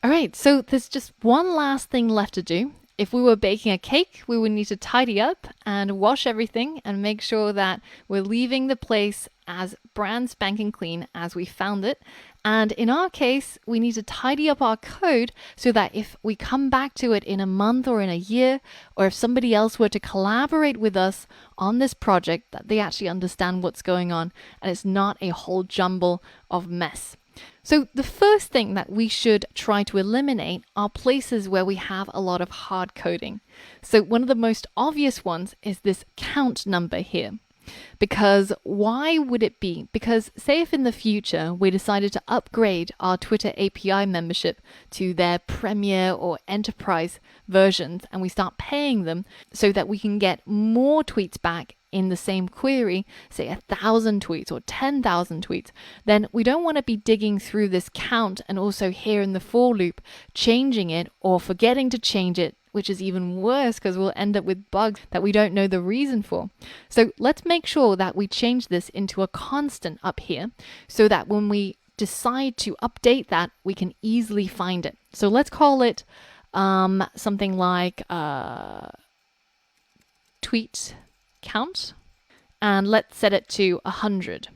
All right, so there's just one last thing left to do. If we were baking a cake, we would need to tidy up and wash everything and make sure that we're leaving the place as brand spanking clean as we found it. And in our case, we need to tidy up our code so that if we come back to it in a month or in a year, or if somebody else were to collaborate with us on this project, that they actually understand what's going on and it's not a whole jumble of mess. So the first thing that we should try to eliminate are places where we have a lot of hard coding. So one of the most obvious ones is this count number here. Because why would it be? Because say if in the future we decided to upgrade our Twitter API membership to their Premier or Enterprise versions and we start paying them so that we can get more tweets back in the same query, say 1,000 tweets or 10,000 tweets, then we don't want to be digging through this count and also here in the for loop, changing it or forgetting to change it, which is even worse because we'll end up with bugs that we don't know the reason for. So let's make sure that we change this into a constant up here so that when we decide to update that, we can easily find it. So let's call it something like tweet count, and let's set it to 100.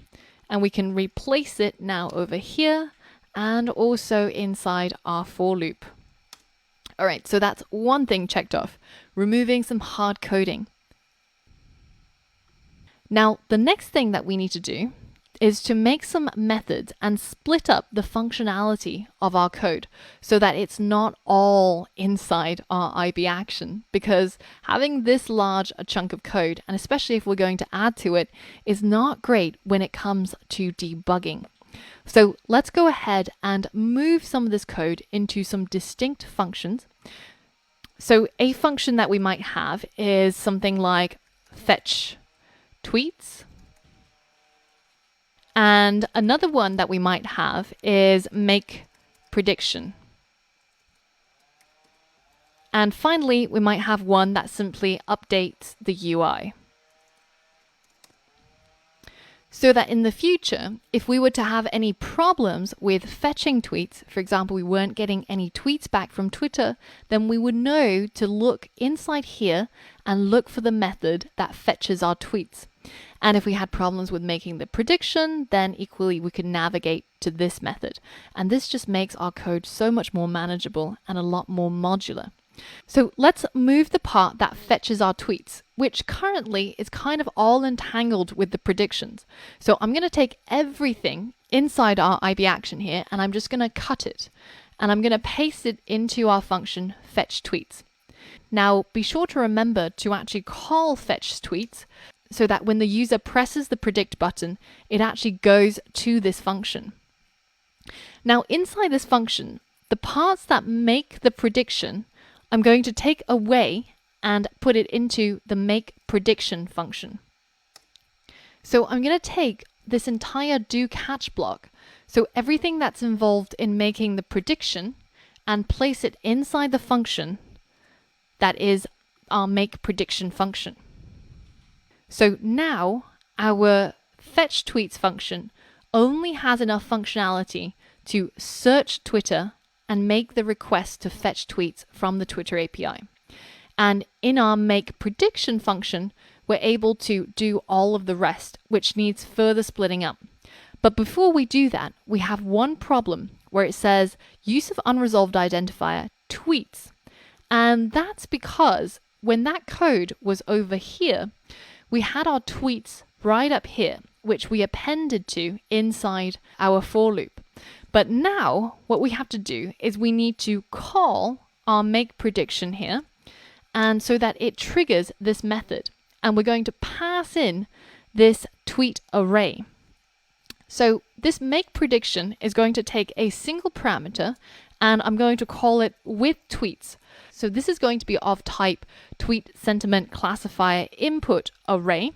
And we can replace it now over here and also inside our for loop. All right, so that's one thing checked off, removing some hard coding. Now, the next thing that we need to do is to make some methods and split up the functionality of our code so that it's not all inside our IB action, because having this large a chunk of code, and especially if we're going to add to it, is not great when it comes to debugging. So let's go ahead and move some of this code into some distinct functions. So a function that we might have is something like fetch tweets. And another one that we might have is make prediction. And finally, we might have one that simply updates the UI. So that in the future, if we were to have any problems with fetching tweets, for example, we weren't getting any tweets back from Twitter, then we would know to look inside here and look for the method that fetches our tweets. And if we had problems with making the prediction, then equally we could navigate to this method. And this just makes our code so much more manageable and a lot more modular. So let's move the part that fetches our tweets, which currently is kind of all entangled with the predictions. So I'm going to take everything inside our IB action here, and I'm just going to cut it. And I'm going to paste it into our function fetch tweets. Now, be sure to remember to actually call fetch tweets so that when the user presses the predict button, it actually goes to this function. Now, inside this function, the parts that make the prediction, I'm going to take away and put it into the make prediction function. So I'm going to take this entire do catch block, so everything that's involved in making the prediction, and place it inside the function that is our make prediction function. So now our fetch tweets function only has enough functionality to search Twitter and make the request to fetch tweets from the Twitter API. And in our make prediction function, we're able to do all of the rest, which needs further splitting up. But before we do that, we have one problem where it says use of unresolved identifier tweets. And that's because when that code was over here, we had our tweets right up here, which we appended to inside our for loop. But now what we have to do is we need to call our make prediction here, and so that it triggers this method. And we're going to pass in this tweet array. So this make prediction is going to take a single parameter, and I'm going to call it with tweets. So this is going to be of type tweet sentiment classifier input array.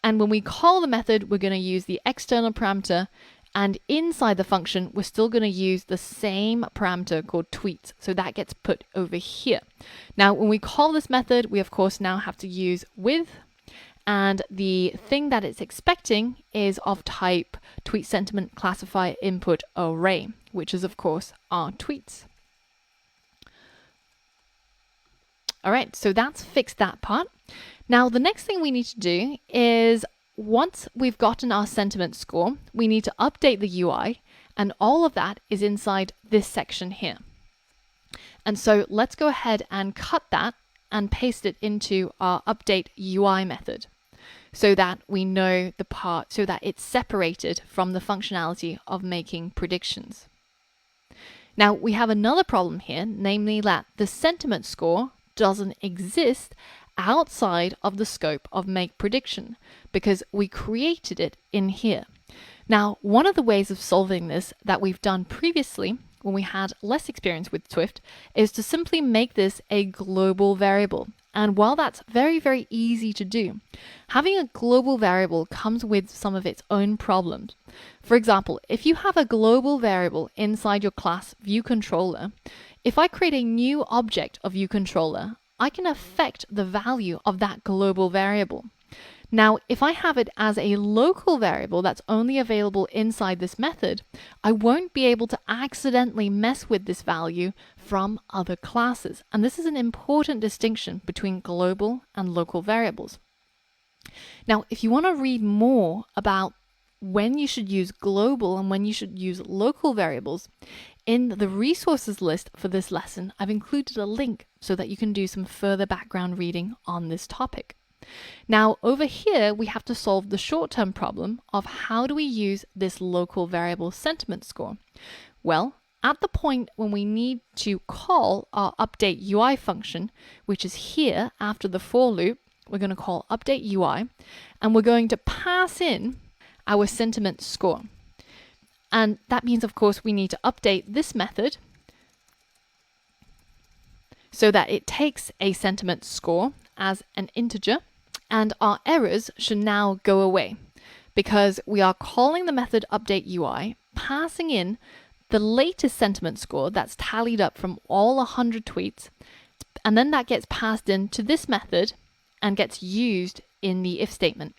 And when we call the method, we're going to use the external parameter, and inside the function, we're still going to use the same parameter called tweets. So that gets put over here. Now, when we call this method, we of course now have to use with, and the thing that it's expecting is of type tweet sentiment classifier input array, which is of course our tweets. All right, so that's fixed that part. Now, the next thing we need to do is once we've gotten our sentiment score, we need to update the UI, and all of that is inside this section here. And so let's go ahead and cut that and paste it into our update UI method so that we know the part, so that it's separated from the functionality of making predictions. Now, we have another problem here, namely that the sentiment score doesn't exist outside of the scope of make prediction because we created it in here. Now, one of the ways of solving this that we've done previously when we had less experience with Swift is to simply make this a global variable. And while that's very, very easy to do, having a global variable comes with some of its own problems. For example, if you have a global variable inside your class viewController, if I create a new object of viewController, I can affect the value of that global variable. Now, if I have it as a local variable that's only available inside this method, I won't be able to accidentally mess with this value from other classes. And this is an important distinction between global and local variables. Now, if you want to read more about when you should use global and when you should use local variables, in the resources list for this lesson, I've included a link so that you can do some further background reading on this topic. Now, over here, we have to solve the short-term problem of how do we use this local variable sentiment score? Well, at the point when we need to call our update UI function, which is here after the for loop, we're going to call update UI, and we're going to pass in our sentiment score. And that means, of course, we need to update this method so that it takes a sentiment score as an integer, and our errors should now go away because we are calling the method update UI, passing in the latest sentiment score that's tallied up from all 100 tweets, and then that gets passed into this method and gets used in the if statement.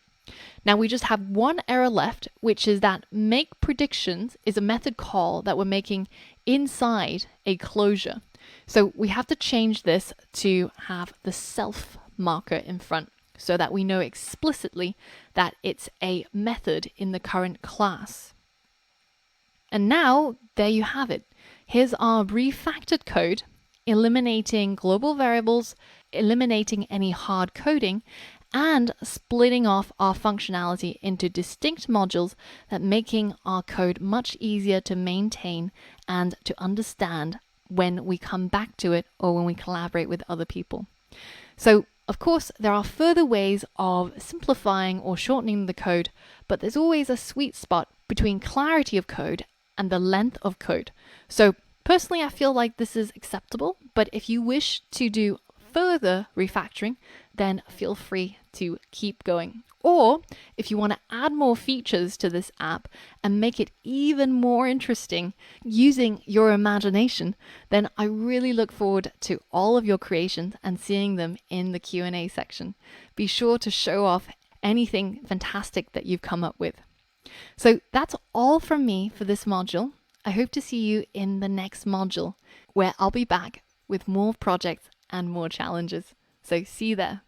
Now we just have one error left, which is that make predictions is a method call that we're making inside a closure. So we have to change this to have the self marker in front so that we know explicitly that it's a method in the current class. And now there you have it. Here's our refactored code, eliminating global variables, eliminating any hard coding, and splitting off our functionality into distinct modules that making our code much easier to maintain and to understand when we come back to it or when we collaborate with other people. So, of course, there are further ways of simplifying or shortening the code, but there's always a sweet spot between clarity of code and the length of code. So personally, I feel like this is acceptable, but if you wish to do further refactoring, then feel free to keep going. Or if you want to add more features to this app and make it even more interesting using your imagination, then I really look forward to all of your creations and seeing them in the Q&A section. Be sure to show off anything fantastic that you've come up with. So that's all from me for this module. I hope to see you in the next module where I'll be back with more projects and more challenges. So see you there.